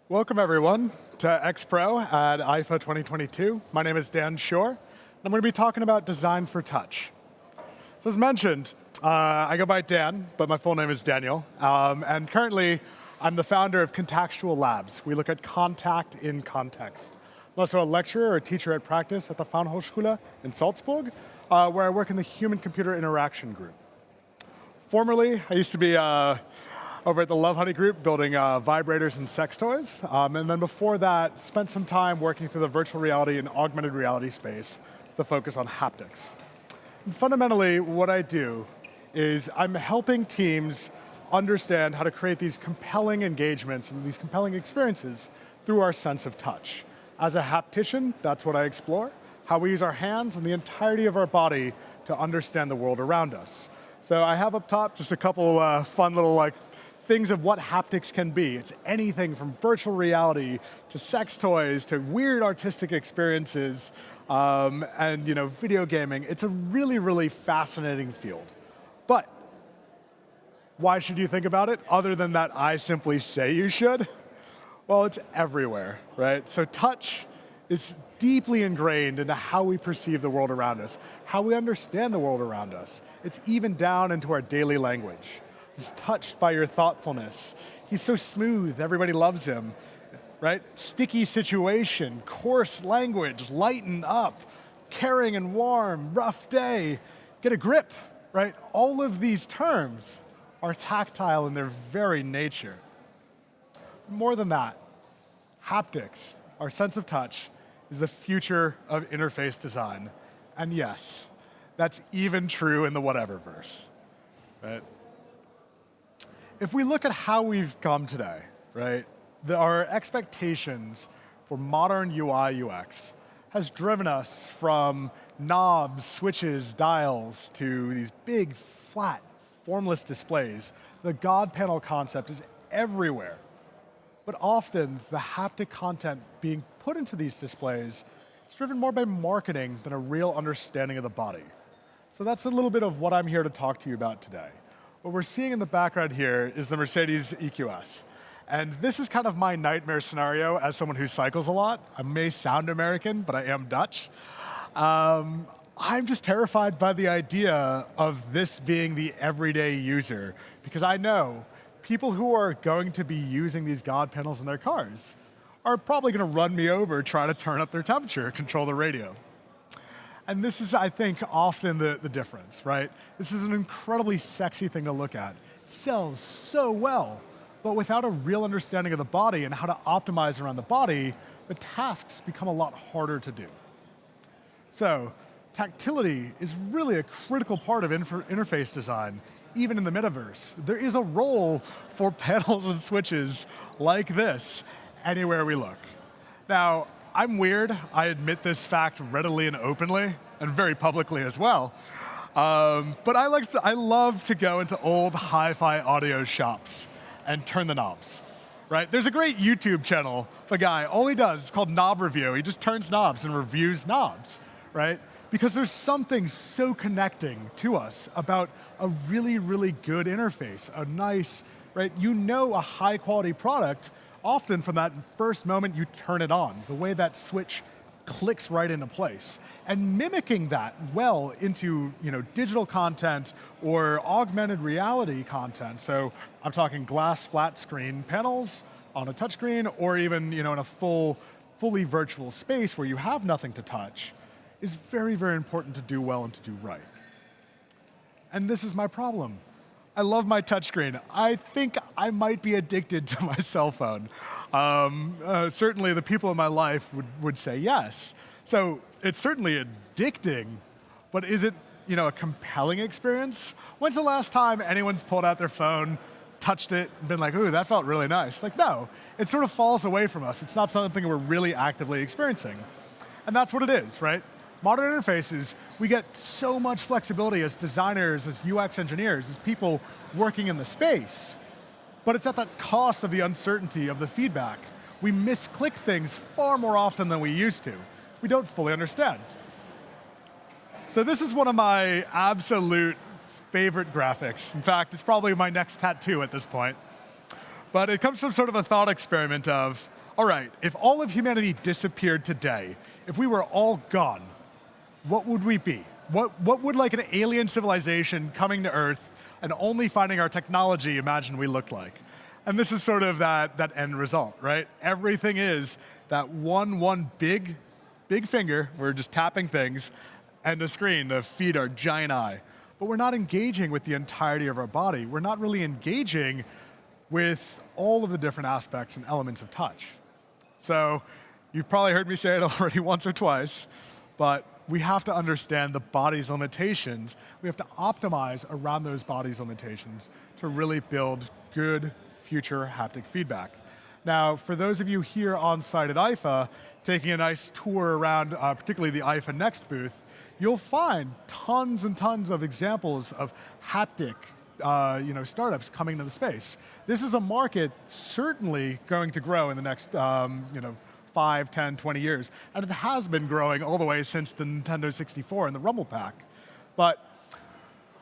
Welcome everyone to XPRO at IFA 2022. My name is Dan Shor, and I'm going to be talking about design for touch. So as mentioned, I go by Dan, but my full name is Daniel, and currently I'm the founder of Contextual Labs. We look at contact in context. I'm also a lecturer or teacher at practice at the Fraunhochschule in Salzburg, where I work in the Human-Computer Interaction Group. Formerly, I used to be over at the Love Honey Group building vibrators and sex toys. And then before that, spent some time working through the virtual reality and augmented reality space with a focus on haptics. And fundamentally, what I do is I'm helping teams understand how to create these compelling engagements and these compelling experiences through our sense of touch. As a haptician, that's what I explore, how we use our hands and the entirety of our body to understand the world around us. So I have up top just a couple fun little things of what haptics can be. It's anything from virtual reality to sex toys to weird artistic experiences and video gaming. It's a really, really fascinating field. But why should you think about it other than that I simply say you should? Well, it's everywhere, right? So touch is deeply ingrained into how we perceive the world around us, how we understand the world around us. It's even down into our daily language. He's touched by your thoughtfulness. He's so smooth, everybody loves him, right? Sticky situation, coarse language, lighten up, caring and warm, rough day, get a grip, right? All of these terms are tactile in their very nature. More than that, haptics, our sense of touch, is the future of interface design. And yes, that's even true in the whateververse, right? If we look at how we've come today, right, our expectations for modern UI UX has driven us from knobs, switches, dials, to these big, flat, formless displays. The God panel concept is everywhere. But often, the haptic content being put into these displays is driven more by marketing than a real understanding of the body. So that's a little bit of what I'm here to talk to you about today. What we're seeing in the background here is the Mercedes EQS. And this is kind of my nightmare scenario as someone who cycles a lot. I may sound American, but I am Dutch. I'm just terrified by the idea of this being the everyday user, because I know people who are going to be using these God panels in their cars are probably going to run me over trying to turn up their temperature, control the radio. And this is, I think, often the difference, right? This is an incredibly sexy thing to look at. It sells so well, but without a real understanding of the body and how to optimize around the body, the tasks become a lot harder to do. So, tactility is really a critical part of interface design, even in the metaverse. There is a role for panels and switches like this anywhere we look. Now, I'm weird. I admit this fact readily and openly, and very publicly as well. But I love to go into old hi-fi audio shops and turn the knobs, right? There's a great YouTube channel, the guy, all he does, it's called Knob Review. He just turns knobs and reviews knobs, right? Because there's something so connecting to us about a really, really good interface, a nice, right? You know a high quality product often from that first moment you turn it on, the way that switch clicks right into place. And mimicking that well into digital content or augmented reality content. So I'm talking glass flat screen panels on a touchscreen, or even in a fully virtual space where you have nothing to touch, is very, very important to do well and to do right. And this is my problem. I love my touchscreen. I think I might be addicted to my cell phone. Certainly the people in my life would say yes. So it's certainly addicting, but is it a compelling experience? When's the last time anyone's pulled out their phone, touched it, and been like, ooh, that felt really nice? No, it sort of falls away from us. It's not something we're really actively experiencing. And that's what it is, right? Modern interfaces, we get so much flexibility as designers, as UX engineers, as people working in the space, but it's at the cost of the uncertainty of the feedback. We misclick things far more often than we used to. We don't fully understand. So this is one of my absolute favorite graphics. In fact, it's probably my next tattoo at this point. But it comes from sort of a thought experiment of, All right, if all of humanity disappeared today, if we were all gone, what would we be? What would like an alien civilization coming to Earth and only finding our technology imagine we looked like? And this is sort of that end result, right? Everything is that one big finger, we're just tapping things, and a screen to feed our giant eye. But we're not engaging with the entirety of our body. We're not really engaging with all of the different aspects and elements of touch. So you've probably heard me say it already once or twice, but we have to understand the body's limitations. We have to optimize around those body's limitations to really build good future haptic feedback. Now, for those of you here on site at IFA, taking a nice tour around particularly the IFA Next booth, you'll find tons and tons of examples of haptic startups coming into the space. This is a market certainly going to grow in the next 5, 10, 20 years. And it has been growing all the way since the Nintendo 64 and the Rumble Pack. But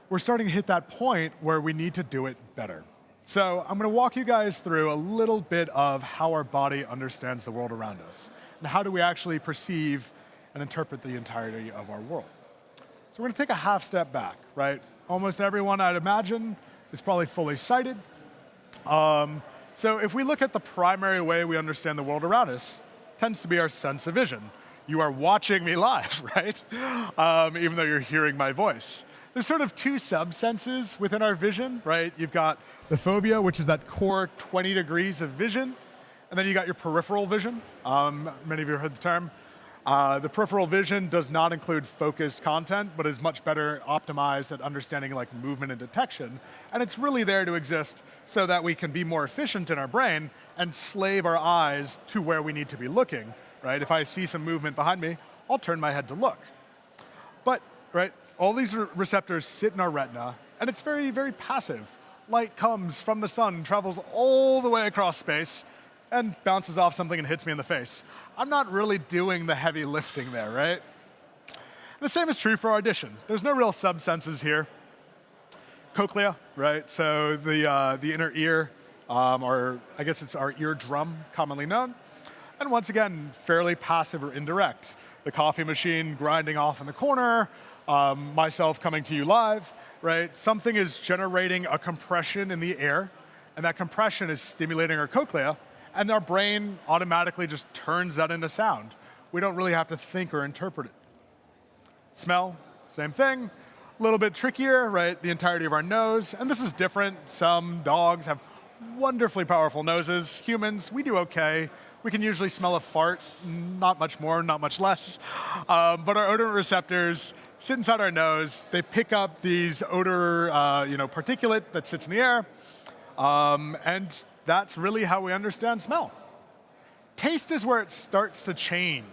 we're starting to hit that point where we need to do it better. So I'm going to walk you guys through a little bit of how our body understands the world around us. And how do we actually perceive and interpret the entirety of our world. So we're going to take a half step back, right? Almost everyone, I'd imagine, is probably fully sighted. So if we look at the primary way we understand the world around us, tends to be our sense of vision. You are watching me live, right? Even though you're hearing my voice. There's sort of two sub-senses within our vision, right? You've got the fovea, which is that core 20 degrees of vision, and then you got your peripheral vision. Many of you have heard the term. The peripheral vision does not include focused content, but is much better optimized at understanding like movement and detection. And it's really there to exist so that we can be more efficient in our brain and slave our eyes to where we need to be looking, right? If I see some movement behind me, I'll turn my head to look. But, right, all these receptors sit in our retina, and it's very, very passive. Light comes from the sun, travels all the way across space, and bounces off something and hits me in the face. I'm not really doing the heavy lifting there, right? And the same is true for audition. There's no real sub-senses here. Cochlea, right? So the inner ear, or I guess it's our eardrum, commonly known. And once again, fairly passive or indirect. The coffee machine grinding off in the corner, myself coming to you live, right? Something is generating a compression in the air, and that compression is stimulating our cochlea, and our brain automatically just turns that into sound. We don't really have to think or interpret it. Smell, same thing. A little bit trickier, right? The entirety of our nose, and this is different. Some dogs have wonderfully powerful noses. Humans, we do okay. We can usually smell a fart, not much more, not much less. But our odor receptors sit inside our nose. They pick up these odor, particulate that sits in the air, and that's really how we understand smell. Taste is where it starts to change,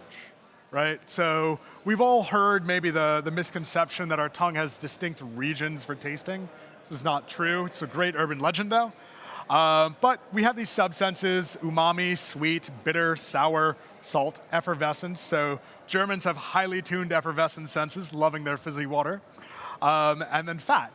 right? So we've all heard maybe the misconception that our tongue has distinct regions for tasting. This is not true. It's a great urban legend, though. But we have these subsenses: umami, sweet, bitter, sour, salt, effervescence. So Germans have highly tuned effervescent senses, loving their fizzy water. And then fat.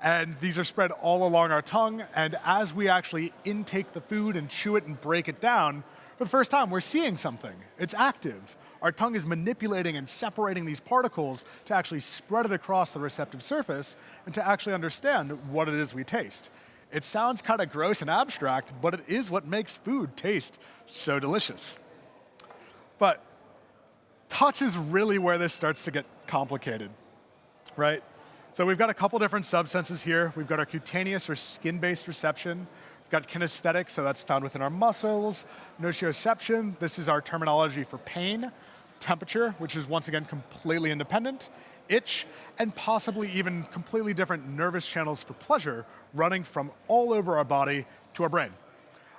And these are spread all along our tongue, and as we actually intake the food and chew it and break it down, for the first time, we're seeing something. It's active. Our tongue is manipulating and separating these particles to actually spread it across the receptive surface and to actually understand what it is we taste. It sounds kind of gross and abstract, but it is what makes food taste so delicious. But touch is really where this starts to get complicated, right? So we've got a couple different subsenses here. We've got our cutaneous or skin-based reception. We've got kinesthetic, so that's found within our muscles. Nociception, this is our terminology for pain. Temperature, which is once again completely independent. Itch, and possibly even completely different nervous channels for pleasure running from all over our body to our brain.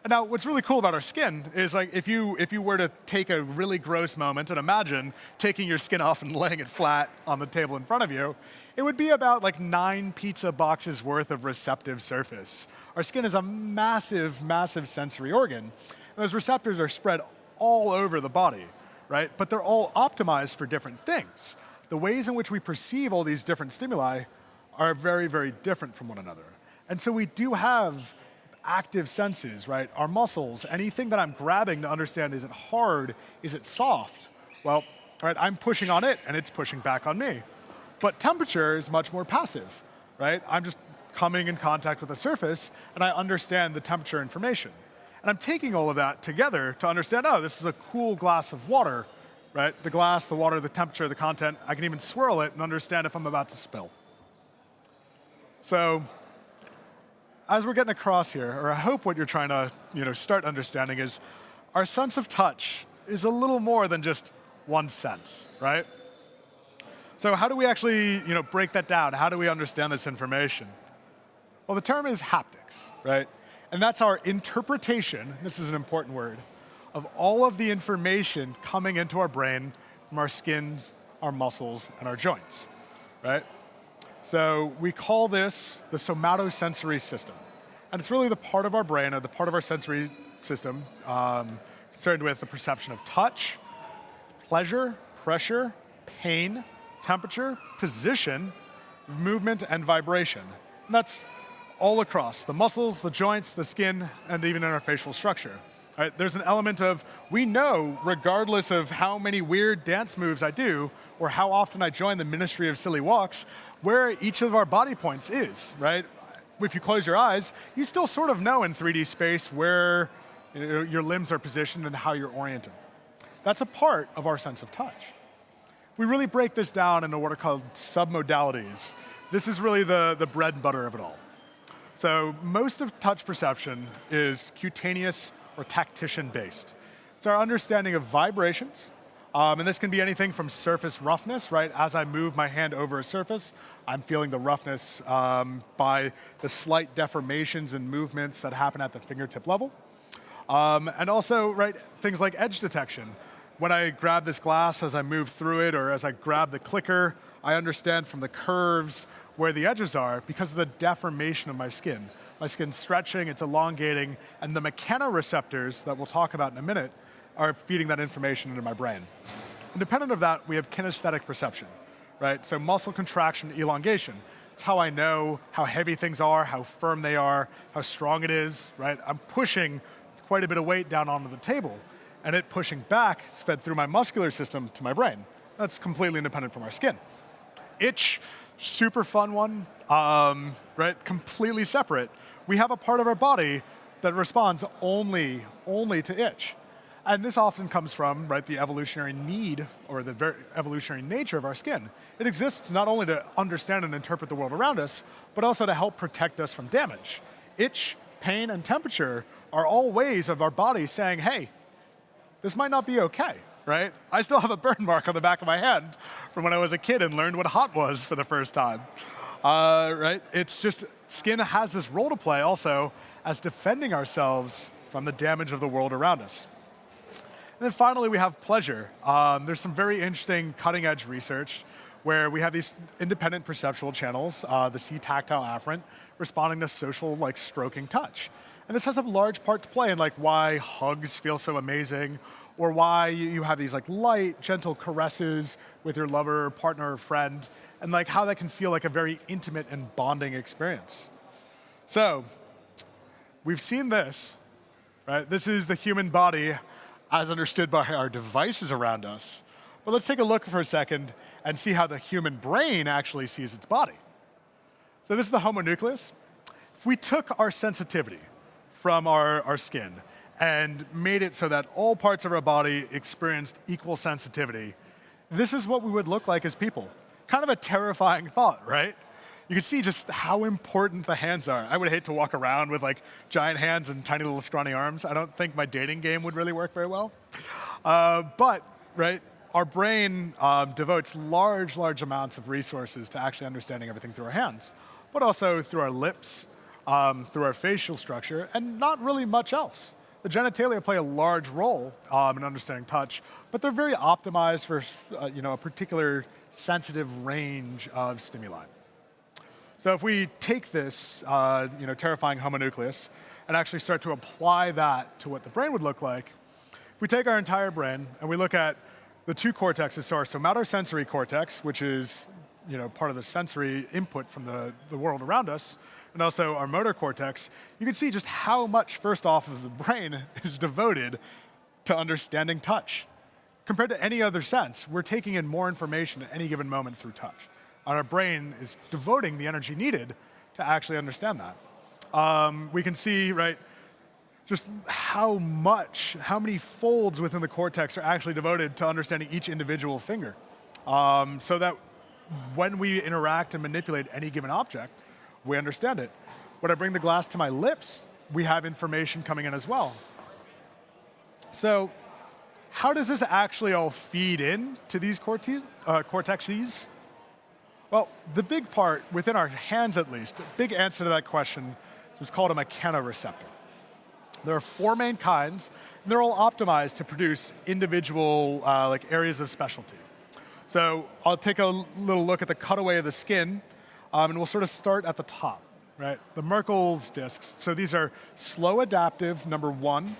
And now, what's really cool about our skin is like if you were to take a really gross moment and imagine taking your skin off and laying it flat on the table in front of you, it would be about like 9 pizza boxes worth of receptive surface. Our skin is a massive, massive sensory organ. And those receptors are spread all over the body, right? But they're all optimized for different things. The ways in which we perceive all these different stimuli are very, very different from one another. And so we do have active senses, right? Our muscles, anything that I'm grabbing to understand, is it hard, is it soft? Well, right, I'm pushing on it and it's pushing back on me. But temperature is much more passive, right? I'm just coming in contact with a surface and I understand the temperature information. And I'm taking all of that together to understand, oh, this is a cool glass of water, right? The glass, the water, the temperature, the content, I can even swirl it and understand if I'm about to spill. So, as we're getting across here, or I hope what you're trying to start understanding is, our sense of touch is a little more than just one sense, right? So how do we actually break that down? How do we understand this information? Well, the term is haptics, right? And that's our interpretation, this is an important word, of all of the information coming into our brain from our skins, our muscles, and our joints, right? So we call this the somatosensory system. And it's really the part of our brain, or the part of our sensory system, concerned with the perception of touch, pleasure, pressure, pain, temperature, position, movement, and vibration. And that's all across the muscles, the joints, the skin, and even in our facial structure. Right? There's an element of, we know, regardless of how many weird dance moves I do, or how often I join the Ministry of Silly Walks, where each of our body points is, right? If you close your eyes, you still sort of know in 3D space where your limbs are positioned and how you're oriented. That's a part of our sense of touch. We really break this down into what are called submodalities. This is really the bread and butter of it all. So most of touch perception is cutaneous or tactician-based. It's our understanding of vibrations, and this can be anything from surface roughness, right? As I move my hand over a surface, I'm feeling the roughness by the slight deformations and movements that happen at the fingertip level. And also, right, things like edge detection. When I grab this glass, as I move through it, or as I grab the clicker, I understand from the curves where the edges are because of the deformation of my skin. My skin's stretching, it's elongating, and the mechanoreceptors that we'll talk about in a minute are feeding that information into my brain. Independent of that, we have kinesthetic perception, right? So muscle contraction, elongation. It's how I know how heavy things are, how firm they are, how strong it is, right? I'm pushing quite a bit of weight down onto the table, and it pushing back is fed through my muscular system to my brain. That's completely independent from our skin. Itch, super fun one, right? Completely separate. We have a part of our body that responds only to itch. And this often comes from, right, the evolutionary need, or the very evolutionary nature of our skin. It exists not only to understand and interpret the world around us, but also to help protect us from damage. Itch, pain, and temperature are all ways of our body saying, hey, this might not be okay, right? I still have a burn mark on the back of my hand from when I was a kid and learned what hot was for the first time, right? It's just, skin has this role to play also as defending ourselves from the damage of the world around us. And then finally, we have pleasure. There's some very interesting cutting edge research where we have these independent perceptual channels, the C-tactile afferent, responding to social, like, stroking touch. And this has a large part to play in, like, why hugs feel so amazing, or why you have these, like, light, gentle caresses with your lover, partner, or friend, and, like, how that can feel like a very intimate and bonding experience. So, we've seen this, right? This is the human body as understood by our devices around us. But let's take a look for a second and see how the human brain actually sees its body. So this is the homonucleus. If we took our sensitivity from our skin and made it so that all parts of our body experienced equal sensitivity, this is what we would look like as people. Kind of a terrifying thought, right? You can see just how important the hands are. I would hate to walk around with, like, giant hands and tiny little scrawny arms. I don't think my dating game would really work very well. But, right, our brain devotes large amounts of resources to actually understanding everything through our hands, but also through our lips, through our facial structure, and not really much else. The genitalia play a large role in understanding touch, but they're very optimized for a particular sensitive range of stimuli. So if we take this terrifying homonucleus and actually start to apply that to what the brain would look like, if we take our entire brain and we look at the two cortexes, so our somatosensory cortex, which is part of the sensory input from the world around us, and also our motor cortex, you can see just how much, first off, of the brain is devoted to understanding touch. Compared to any other sense, we're taking in more information at any given moment through touch. And our brain is devoting the energy needed to actually understand that. We can see, right, just how many folds within the cortex are actually devoted to understanding each individual finger. So that when we interact and manipulate any given object, we understand it. When I bring the glass to my lips, we have information coming in as well. So how does this actually all feed in to these cortexes? Well, the big part, within our hands at least, the big answer to that question is what's called a mechanoreceptor. There are 4 main kinds, and they're all optimized to produce individual like areas of specialty. So I'll take a little look at the cutaway of the skin, and we'll sort of start at the top, right? The Merkel's discs. So these are slow adaptive, number 1.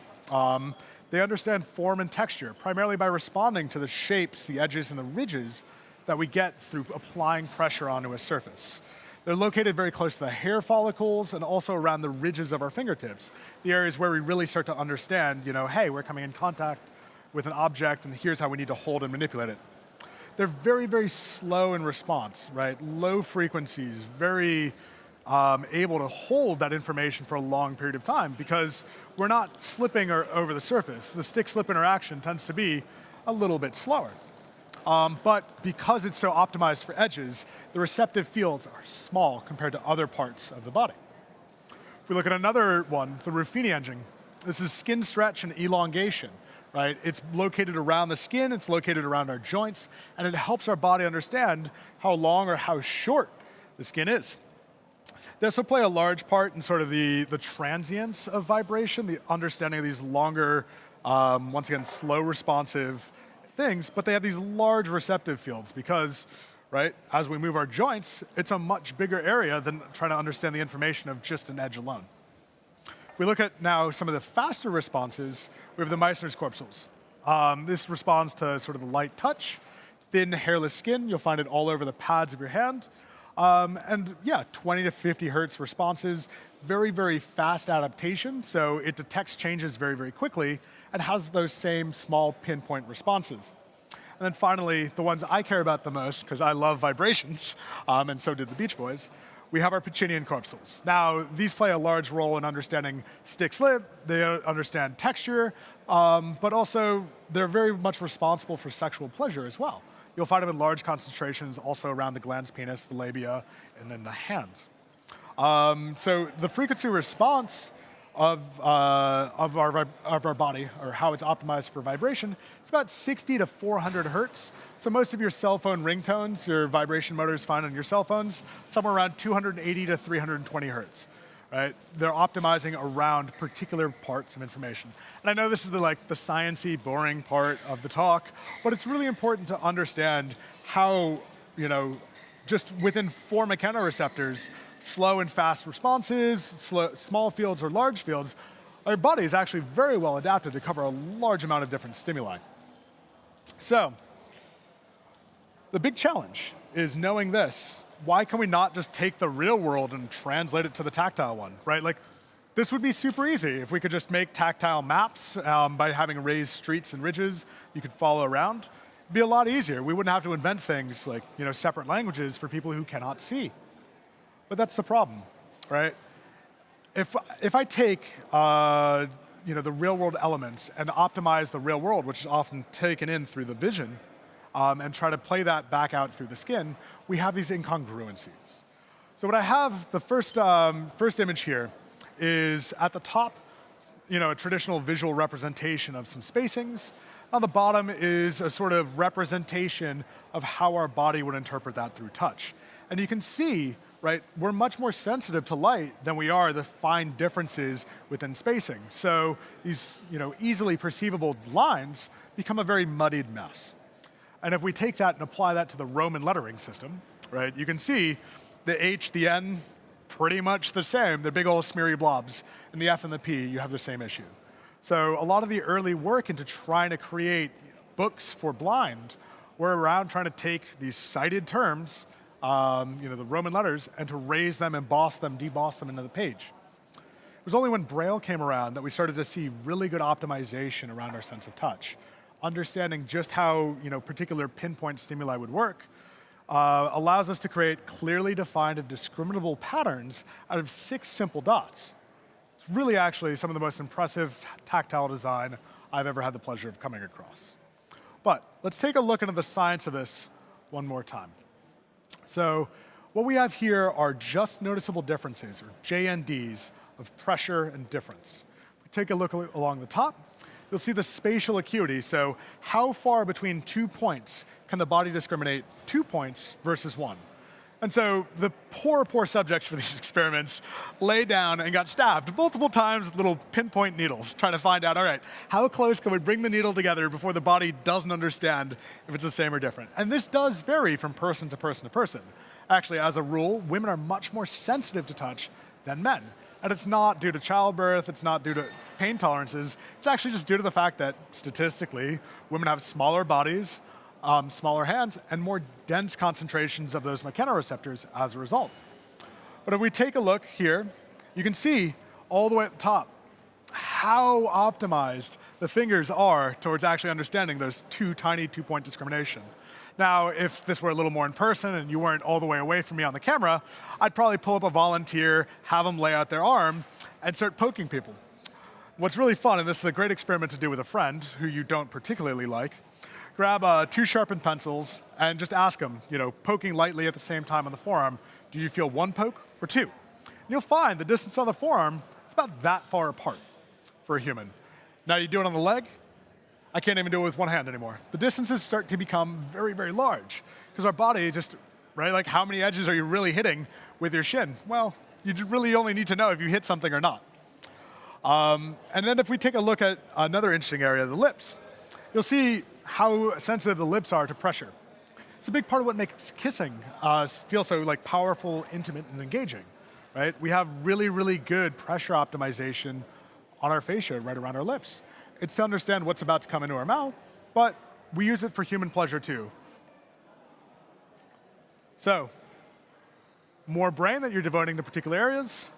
They understand form and texture, primarily by responding to the shapes, the edges, and the ridges that we get through applying pressure onto a surface. They're located very close to the hair follicles and also around the ridges of our fingertips, the areas where we really start to understand, hey, we're coming in contact with an object and here's how we need to hold and manipulate it. They're very, very slow in response, right? Low frequencies, very able to hold that information for a long period of time because we're not slipping over the surface. The stick-slip interaction tends to be a little bit slower. But because it's so optimized for edges, the receptive fields are small compared to other parts of the body. If we look at another one, the Ruffini engine, this is skin stretch and elongation, right? It's located around the skin, it's located around our joints, and it helps our body understand how long or how short the skin is. They also play a large part in sort of the transience of vibration, the understanding of these longer, once again, slow responsive things, but they have these large receptive fields because, right, as we move our joints, it's a much bigger area than trying to understand the information of just an edge alone. If we look at now some of the faster responses, we have the Meissner's corpuscles. This responds to sort of the light touch, thin hairless skin. You'll find it all over the pads of your hand. And yeah, 20 to 50 hertz responses, very, very fast adaptation. So it detects changes very, very quickly and has those same small pinpoint responses. And then finally, the ones I care about the most, because I love vibrations, and so did the Beach Boys, we have our Pacinian corpuscles. Now, these play a large role in understanding stick-slip, they understand texture, but also they're very much responsible for sexual pleasure as well. You'll find them in large concentrations also around the glans penis, the labia, and then the hands. So the frequency response of our body, or how it's optimized for vibration, it's about 60 to 400 hertz. So most of your cell phone ringtones, your vibration motors find on your cell phones, somewhere around 280 to 320 hertz. Right? They're optimizing around particular parts of information. And I know this is the sciencey, boring part of the talk, but it's really important to understand how, just within 4 mechanoreceptors, slow and fast responses, small fields or large fields, our body is actually very well adapted to cover a large amount of different stimuli. So, the big challenge is knowing this. Why can we not just take the real world and translate it to the tactile one, right? Like, this would be super easy if we could just make tactile maps by having raised streets and ridges you could follow around. It'd be a lot easier. We wouldn't have to invent things like, separate languages for people who cannot see. But that's the problem, right? If I take, the real world elements and optimize the real world, which is often taken in through the vision, and try to play that back out through the skin, we have these incongruencies. So what I have, the first image here is at the top, a traditional visual representation of some spacings. On the bottom is a sort of representation of how our body would interpret that through touch. And you can see, right, we're much more sensitive to light than we are the fine differences within spacing. So these, easily perceivable lines become a very muddied mess. And if we take that and apply that to the Roman lettering system, right, you can see the H, the N, pretty much the same. They're big old smeary blobs. And the F and the P, you have the same issue. So a lot of the early work into trying to create books for blind were around trying to take these cited terms, the Roman letters, and to raise them, emboss them, deboss them into the page. It was only when Braille came around that we started to see really good optimization around our sense of touch. Understanding just how particular pinpoint stimuli would work allows us to create clearly defined and discriminable patterns out of 6 simple dots. It's really actually some of the most impressive tactile design I've ever had the pleasure of coming across. But let's take a look into the science of this one more time. So what we have here are just noticeable differences, or JNDs, of pressure and difference. If we take a look along the top, you'll see the spatial acuity. So how far between 2 points can the body discriminate 2 points versus 1? And so the poor subjects for these experiments lay down and got stabbed multiple times with little pinpoint needles, trying to find out, all right, how close can we bring the needle together before the body doesn't understand if it's the same or different? And this does vary from person to person to person. Actually, as a rule, women are much more sensitive to touch than men. And it's not due to childbirth, it's not due to pain tolerances, it's actually just due to the fact that, statistically, women have smaller bodies, smaller hands, and more dense concentrations of those mechanoreceptors as a result. But if we take a look here, you can see all the way at the top how optimized the fingers are towards actually understanding those tiny 2-point discrimination. Now, if this were a little more in person and you weren't all the way away from me on the camera, I'd probably pull up a volunteer, have them lay out their arm, and start poking people. What's really fun, and this is a great experiment to do with a friend who you don't particularly like, grab 2 sharpened pencils and just ask them, poking lightly at the same time on the forearm, do you feel 1 poke or 2? And you'll find the distance on the forearm is about that far apart for a human. Now you do it on the leg, I can't even do it with 1 hand anymore. The distances start to become very, very large because our body just, right, like how many edges are you really hitting with your shin? Well, you really only need to know if you hit something or not. And then if we take a look at another interesting area, the lips, you'll see how sensitive the lips are to pressure. It's a big part of what makes kissing feel so powerful, intimate, and engaging, right? We have really, really good pressure optimization on our fascia right around our lips. It's to understand what's about to come into our mouth, but we use it for human pleasure too. So, more brain that you're devoting to particular areas,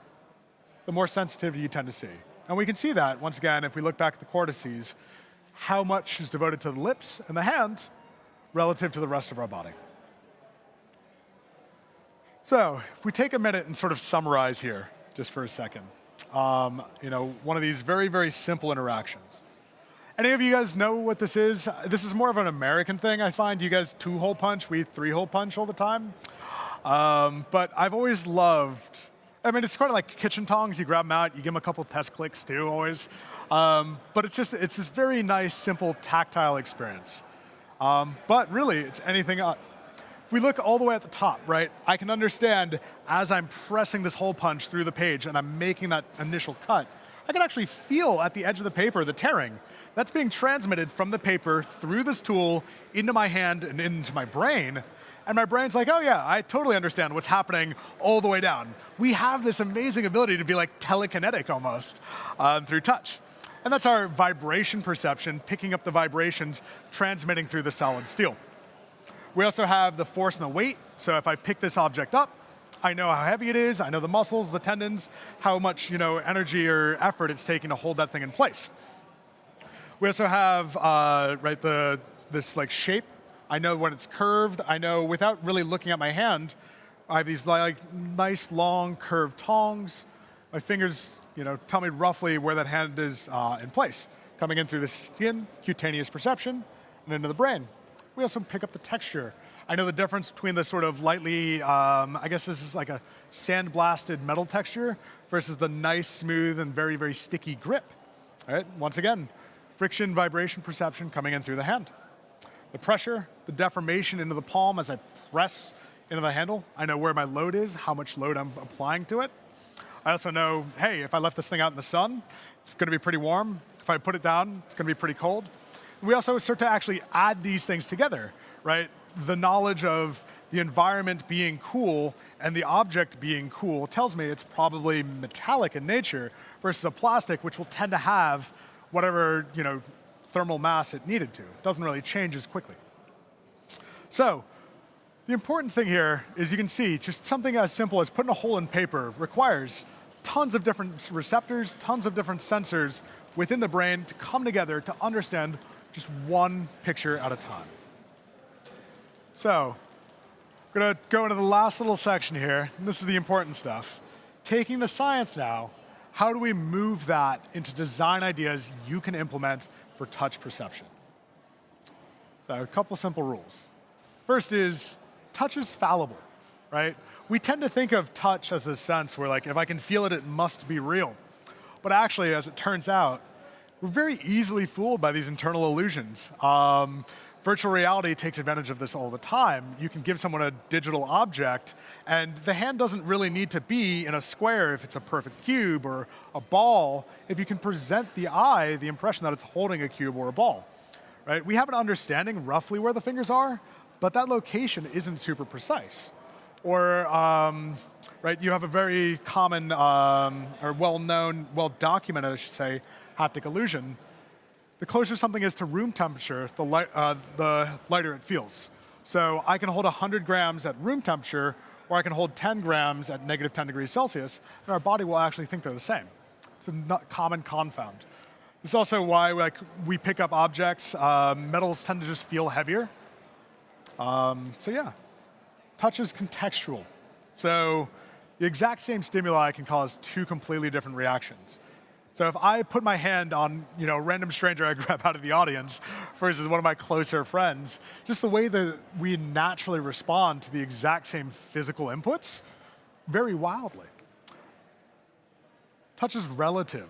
the more sensitivity you tend to see. And we can see that, once again, if we look back at the cortices, how much is devoted to the lips and the hand relative to the rest of our body. So, if we take a minute and sort of summarize here, just for a second, one of these very, very simple interactions. Any of you guys know what this is? This is more of an American thing, I find. You guys 2-hole punch, we 3-hole punch all the time. But I've always loved, it's kind of like kitchen tongs. You grab them out, you give them a couple test clicks too, always. But it's this very nice, simple, tactile experience. But really, it's anything. If we look all the way at the top, right, I can understand as I'm pressing this hole punch through the page and I'm making that initial cut, I can actually feel at the edge of the paper the tearing. That's being transmitted from the paper through this tool into my hand and into my brain. And my brain's like, oh yeah, I totally understand what's happening all the way down. We have this amazing ability to be like telekinetic almost through touch. And that's our vibration perception, picking up the vibrations, transmitting through the solid steel. We also have the force and the weight. So if I pick this object up, I know how heavy it is, I know the muscles, the tendons, how much energy or effort it's taking to hold that thing in place. We also have this shape. I know when it's curved. I know without really looking at my hand, I have these nice long curved tongs. My fingers tell me roughly where that hand is in place. Coming in through the skin, cutaneous perception, and into the brain. We also pick up the texture. I know the difference between the sort of lightly, I guess this is like a sandblasted metal texture versus the nice, smooth, and very, very sticky grip. All right, once again, friction, vibration, perception coming in through the hand. The pressure, the deformation into the palm as I press into the handle. I know where my load is, how much load I'm applying to it. I also know, hey, if I left this thing out in the sun, it's going to be pretty warm. If I put it down, it's going to be pretty cold. We also start to actually add these things together, right? The knowledge of the environment being cool and the object being cool tells me it's probably metallic in nature versus a plastic, which will tend to have whatever thermal mass it needed to. It doesn't really change as quickly. So The important thing here is you can see just something as simple as putting a hole in paper requires tons of different receptors, tons of different sensors within the brain to come together to understand just one picture at a time. So, I'm going to go into the last little section here, and this is the important stuff. Taking the science now, how do we move that into design ideas you can implement for touch perception? So, a couple simple rules. First is, touch is fallible, right? We tend to think of touch as a sense where, like, if I can feel it, it must be real. But actually, as it turns out, we're very easily fooled by these internal illusions. Virtual reality takes advantage of this all the time. You can give someone a digital object, and the hand doesn't really need to be in a square if it's a perfect cube or a ball, if you can present the eye the impression that it's holding a cube or a ball, right? We have an understanding roughly where the fingers are, but that location isn't super precise. Or, right, you have a very common, or well-known, well-documented, I should say, haptic illusion. The closer something is to room temperature, the lighter it feels. So I can hold 100 grams at room temperature, or I can hold 10 grams at negative 10 degrees Celsius, and our body will actually think they're the same. It's a common confound. This is also why we pick up objects. Metals tend to just feel heavier. So yeah, touch is contextual. So the exact same stimuli can cause two completely different reactions. So if I put my hand on a random stranger I grab out of the audience versus one of my closer friends, just the way that we naturally respond to the exact same physical inputs very wildly. Touch is relative.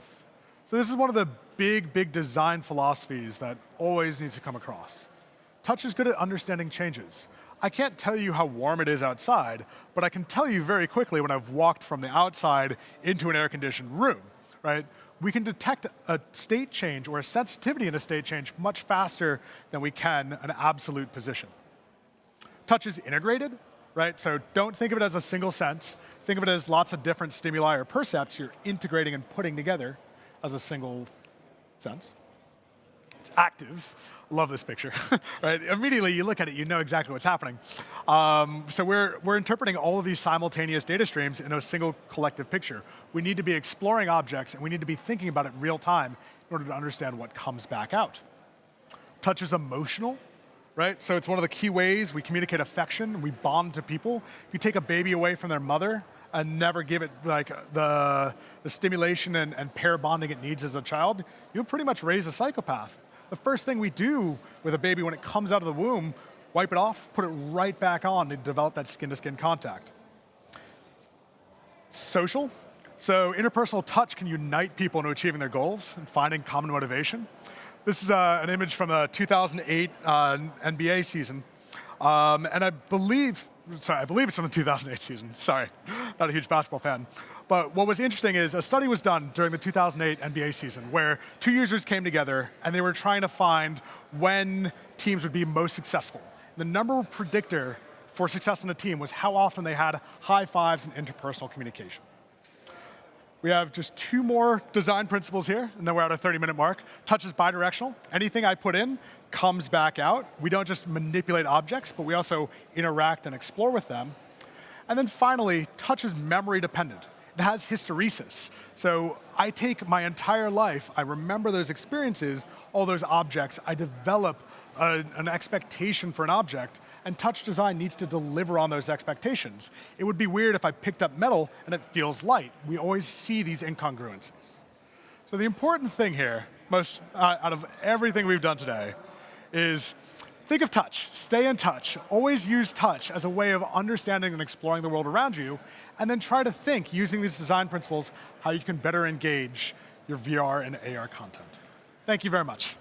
So this is one of the big design philosophies that always needs to come across. Touch is good at understanding changes. I can't tell you how warm it is outside, but I can tell you very quickly when I've walked from the outside into an air-conditioned room, right? We can detect a state change or a sensitivity in a state change much faster than we can an absolute position. Touch is integrated, right? So don't think of it as a single sense. Think of it as lots of different stimuli or percepts you're integrating and putting together as a single sense. It's active. Love this picture, right? Immediately you look at it, you know exactly what's happening. So we're interpreting all of these simultaneous data streams in a single collective picture. We need to be exploring objects, and we need to be thinking about it real time in order to understand what comes back out. Touch is emotional, right? So it's one of the key ways we communicate affection, we bond to people. If you take a baby away from their mother and never give it the stimulation and pair bonding it needs as a child, you'll pretty much raise a psychopath. The first thing we do with a baby when it comes out of the womb, wipe it off, put it right back on to develop that skin-to-skin contact. Social. So interpersonal touch can unite people into achieving their goals and finding common motivation. This is an image from the 2008 NBA season. And I believe it's from the 2008 season. Sorry, not a huge basketball fan. But what was interesting is a study was done during the 2008 NBA season where two users came together and they were trying to find when teams would be most successful. The number one predictor for success in a team was how often they had high fives and interpersonal communication. We have just two more design principles here, and then we're at a 30-minute mark. Touch is bidirectional. Anything I put in comes back out. We don't just manipulate objects, but we also interact and explore with them. And then finally, touch is memory dependent. It has hysteresis. So I take my entire life, I remember those experiences, all those objects, I develop an expectation for an object, and touch design needs to deliver on those expectations. It would be weird if I picked up metal and it feels light. We always see these incongruencies. So the important thing here, most out of everything we've done today, is think of touch, stay in touch, always use touch as a way of understanding and exploring the world around you, and then try to think, using these design principles, how you can better engage your VR and AR content. Thank you very much.